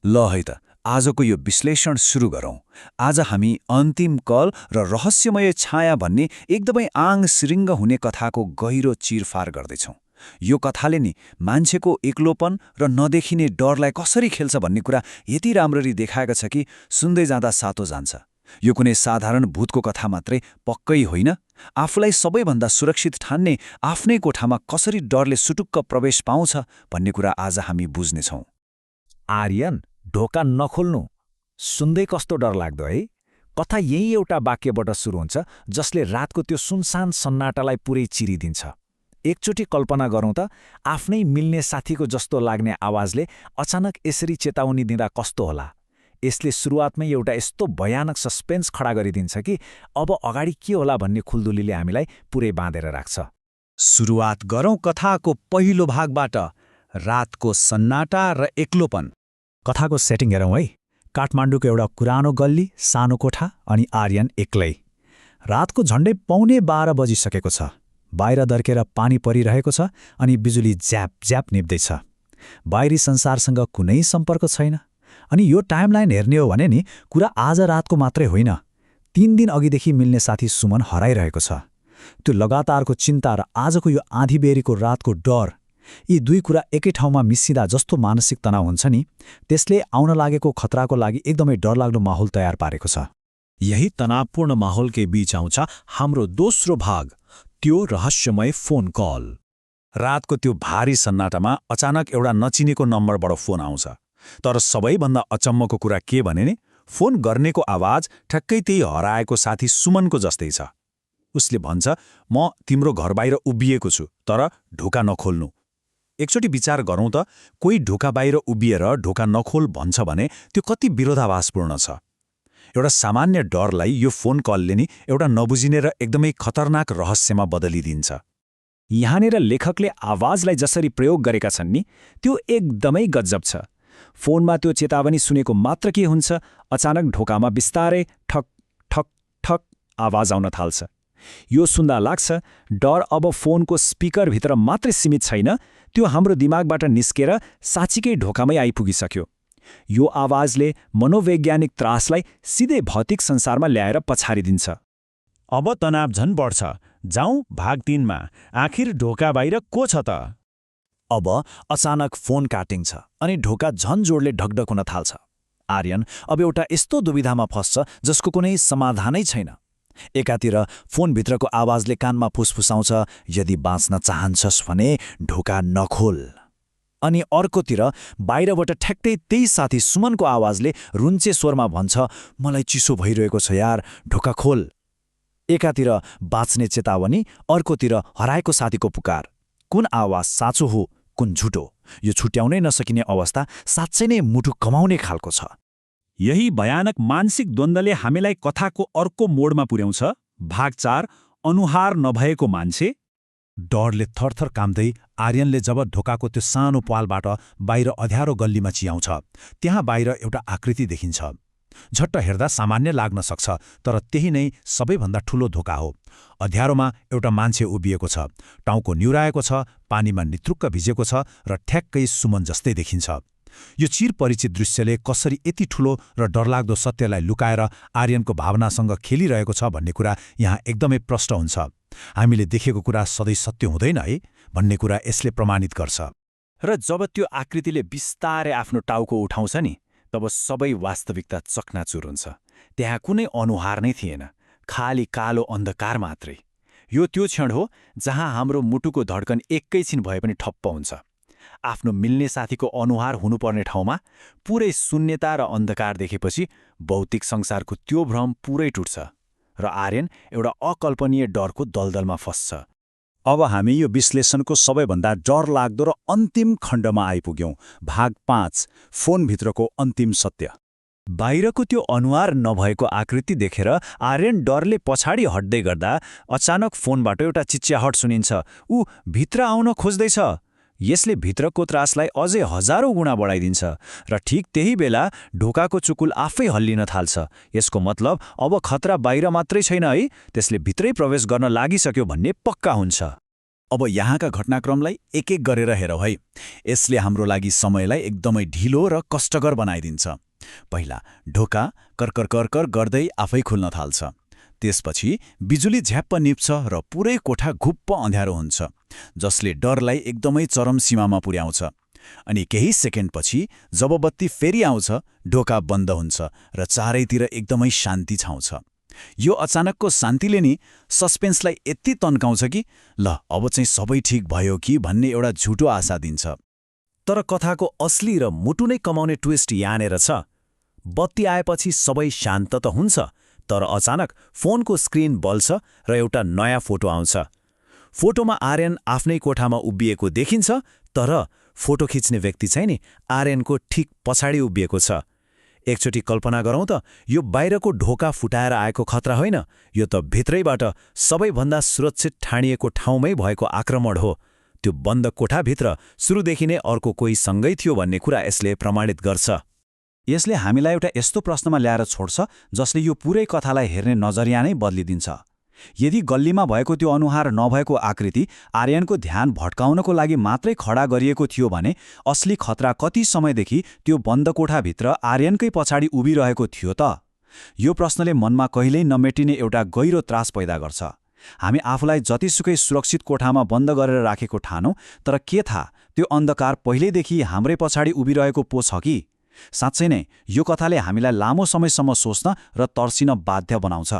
ल है त आजको यो विश्लेषण सुरु गरौँ। आज हामी अन्तिम कल र रहस्यमय छाया भन्ने एकदमै आङ सिरिङ्ग हुने कथाको गहिरो चिरफार गर्दैछौँ। यो कथाले नि मान्छेको एक्लोपन र नदेखिने डरलाई कसरी खेल्छ भन्ने कुरा यति राम्ररी देखाएको छ कि सुन्दै जाँदा सातो जान्छ। यो कुनै साधारण भूतको कथा मात्रै पक्कै होइन, आफूलाई सबैभन्दा सुरक्षित ठान्ने आफ्नै कोठामा कसरी डरले सुटुक्क प्रवेश पाउँछ भन्ने कुरा आज हामी बुझ्नेछौँ। आर्यन, ढोका नखोल्नु। सुन्दै कस्तो डरलाग्दो है। कथा यही एउटा वाक्यबाट सुरु हुन्छ जसले रातको त्यो सुनसान सन्नाटालाई पुरै चिरिदिन्छ। एकचोटि कल्पना गरौँ त, आफ्नै मिल्ने साथीको जस्तो लाग्ने आवाजले अचानक यसरी चेतावनी दिँदा कस्तो होला। यसले सुरुवातमै एउटा यस्तो भयानक सस्पेन्स खडा गरिदिन्छ कि अब अगाडि के होला भन्ने खुल्दुलीले हामीलाई पुरै बाँधेर राख्छ। सुरुवात गरौँ कथाको पहिलो भागबाट, रातको सन्नाटा र एक्लोपन। कथाको सेटिङ हेरौँ है। काठमाडौँको एउटा पुरानो गल्ली, सानो कोठा अनि आर्यन एक्लै। रातको झन्डै 11:15 बजिसकेको छ। बाहिर दर्केर पानी परिरहेको छ अनि बिजुली ज्याप ज्याप निप्दैछ। बाहिरी संसारसँग कुनै सम्पर्क छैन। अनि यो टाइमलाइन हेर्ने हो भने नि कुरा आज रातको मात्रै होइन, 3 दिन अघिदेखि मिल्ने साथी सुमन हराइरहेको छ। त्यो लगातारको चिन्ता र आजको यो आँधीबेहरीको रातको डर, यी दुई कुरा एकै ठाउँमा मिसिँदा जस्तो मानसिक तनाव हुन्छ नि, त्यसले आउन लागेको खतराको लागि एकदमै डरलाग्दो माहौल तयार पारेको छ। यही तनावपूर्ण माहौलकै बीच आउँछ हाम्रो दोस्रो भाग, त्यो रहस्यमय फोन कल। रातको त्यो भारी सन्नाटामा अचानक एउटा नचिनेको नम्बरबाट फोन आउँछ। तर सबैभन्दा अचम्मको कुरा के भने नि, फोन गर्नेको आवाज ठ्याक्कै त्यही हराएको साथी सुमनको जस्तै छ। उसले भन्छ, म तिम्रो घर बाहिर उभिएको छु, तर ढोका नखोल्नु। एकचोटि विचार गरौँ त, कोही ढोका बाहिर उभिएर ढोका नखोल भन्छ भने त्यो कति विरोधाभासपूर्ण छ। एउटा सामान्य डरलाई यो फोन कलले नि एउटा नबुझिने र एकदमै खतरनाक रहस्यमा बदलिदिन्छ। यहाँनिर लेखकले आवाजलाई जसरी प्रयोग गरेका छन् नि, त्यो एकदमै गजब छ। फोनमा त्यो चेतावनी सुनेको मात्र के हुन्छ, अचानक ढोकामा बिस्तारै ठक ठक ठक आवाज आउन थाल्छ। यो सुन्दा लाग्छ डर अब फोनको स्पिकरभित्र मात्रै सीमित छैन, त्यो हाम्रो दिमागबाट निस्केर साँच्चीकै ढोकामै आइपुगिसक्यो। यो आवाजले मनोवैज्ञानिक त्रासलाई सिधै भौतिक संसारमा ल्याएर पछारिदिन्छ। अब तनाव झन बढ्छ। जाउँ भाग 3मा। आखिर ढोका बाहिर को छ त? अब अचानक फोन काटिन्छ अनि ढोका झन जोडले ढकढक हुन थाल्छ। आर्यन अब एउटा यस्तो दुविधामा फस्छ जसको कुनै समाधानै छैन। एकातिर फोनभित्रको आवाजले कानमा फुसफुसाउँछ, यदि बाँच्न चाहन्छस् भने ढोका नखोल। अनि अर्कोतिर बाहिरबाट ठ्याक्कै त्यही साथी सुमनको आवाजले रुन्चे स्वरमा भन्छ, मलाई चिसो भइरहेको छ यार, ढोका खोल। एकातिर बाँच्ने चेतावनी, अर्कोतिर हराएको साथीको पुकार। कुन आवाज साँचो हो, कुन झुटो, यो छुट्याउनै नसकिने अवस्था साँच्चै नै मुटु कमाउने खालको छ। यही भयानक मानसिक द्वन्द्वले हामीलाई कथाको अर्को मोडमा पुर्याउँछ। भाग 4, अनुहार नभएको मान्छे। डरले थरथर काम्दै आर्यनले जब ढोकाको त्यो सानो पालबाट बाहिर अँध्यारो गल्लीमा चियाउँछ, त्यहाँ बाहिर एउटा आकृति देखिन्छ। झट्ट हेर्दा सामान्य लाग्न सक्छ, तर त्यही नै सबैभन्दा ठूलो धोका हो। अँध्यारोमा एउटा मान्छे उभिएको छ, टाउको निहुराएको छ, पानीमा नित्रुक्क भिजेको छ र ठ्याक्कै सुमन जस्तै देखिन्छ। यो चिरपरिचित दृश्यले कसरी यति ठूलो र डरलाग्दो सत्यलाई लुकाएर आर्यनको भावनासँग खेलिरहेको छ भन्ने कुरा यहाँ एकदमै प्रष्ट हुन्छ। हामीले देखेको कुरा सधैँ सत्य हुँदैन है भन्ने कुरा यसले प्रमाणित गर्छ। र जब त्यो आकृतिले बिस्तारै आफ्नो टाउको उठाउँछ नि, तब सबै वास्तविकता चकनाचुर हुन्छ। त्यहाँ कुनै अनुहार नै थिएन, खाली कालो अन्धकार मात्रै। यो त्यो क्षण हो जहाँ हाम्रो मुटुको धड्कन एकैछिन भए पनि ठप्प हुन्छ। आफ्नो मिल्ने साथीको अनुहार हुनुपर्ने ठाउँमा पुरै शून्यता र अन्धकार देखेपछि भौतिक संसारको त्यो भ्रम पुरै टुट्छ र आर्यन एउटा अकल्पनीय डरको दलदलमा फस्छ। अब हामी यो विश्लेषणको सबैभन्दा डरलाग्दो र अन्तिम खण्डमा आइपुग्यौँ। भाग 5, फोनभित्रको अन्तिम सत्य। बाहिरको त्यो अनुहार नभएको आकृति देखेर आर्यन डरले पछाडि हट्दै गर्दा अचानक फोनबाट एउटा चिच्याहट सुनिन्छ, ऊ भित्र आउन खोज्दैछ। यसले भित्रको त्रासलाई अझै हजारौं गुणा बढाइदिन्छ र ठीक त्यही बेला ढोकाको चुकुल आफै हल्लिन थाल्छ। यसको मतलब अब खतरा बाहिर मात्रै छैन है, त्यसले भित्रै प्रवेश गर्न लागिसक्यो भन्ने पक्का हुन्छ। अब यहाँका घटनाक्रमलाई एक एक गरेर हेरौँ है। यसले हाम्रो लागि समयलाई एकदमै ढिलो र कष्टकर बनाइदिन्छ। पहिला ढोका कर्कर कर्कर गर्दै आफै खुल्न थाल्छ। त्यसपछि बिजुली झ्याप्प निप्छ र पुरै कोठा घुप्प अँध्यारो हुन्छ, जसले डरलाई एकदमै चरम सीमामा पुर्याउँछ। अनि केही सेकेन्डपछि जब बत्ती फेरि आउँछ, ढोका बन्द हुन्छ र चारैतिर एकदमै शान्ति छाउँछ। यो अचानकको शान्तिले नि सस्पेन्सलाई यति तन्काउँछ कि ल अब चाहिँ सबै ठिक भयो कि भन्ने एउटा झुटो आशा दिन्छ। तर कथाको असली र मुटु नै कमाउने ट्विस्ट यहाँनिर छ। बत्ती आएपछि सबै शान्त त हुन्छ, तर अचानक फोनको स्क्रिन बल्छ र एउटा नयाँ फोटो आउँछ। फोटोमा आर्यन आफ्नै कोठामा उभिएको देखिन्छ, तर फोटो खिच्ने व्यक्ति चाहिँ नि आर्यनको ठिक पछाडि उभिएको छ। एकचोटि कल्पना गरौँ त, यो बाहिरको ढोका फुटाएर आएको खतरा होइन, यो त भित्रैबाट सबैभन्दा सुरक्षित ठानिएको ठाउँमै भएको आक्रमण हो। त्यो बन्द कोठाभित्र सुरुदेखि नै अर्को कोही सँगै थियो भन्ने कुरा यसले प्रमाणित गर्छ। यसले हामीलाई एउटा यस्तो प्रश्नमा ल्याएर छोड्छ जसले यो पुरै कथालाई हेर्ने नजरिया नै बदलिदिन्छ। यदि गल्लीमा भएको त्यो अनुहार नभएको आकृति आर्यनको ध्यान भट्काउनको लागि मात्रै खडा गरिएको थियो भने असली खतरा कति समयदेखि त्यो बन्द कोठाभित्र आर्यनकै पछाडि उभिरहेको थियो त? यो प्रश्नले मनमा कहिल्यै नमेटिने एउटा गहिरो त्रास पैदा गर्छ। हामी आफूलाई जतिसुकै सुरक्षित कोठामा बन्द गरेर राखेको ठानौँ, तर के थाहा त्यो अन्धकार पहिल्यैदेखि हाम्रै पछाडि उभिरहेको पो छ कि? साँच्चै नै यो कथाले हामीलाई लामो समयसम्म सोच्न र तर्सिन बाध्य बनाउँछ।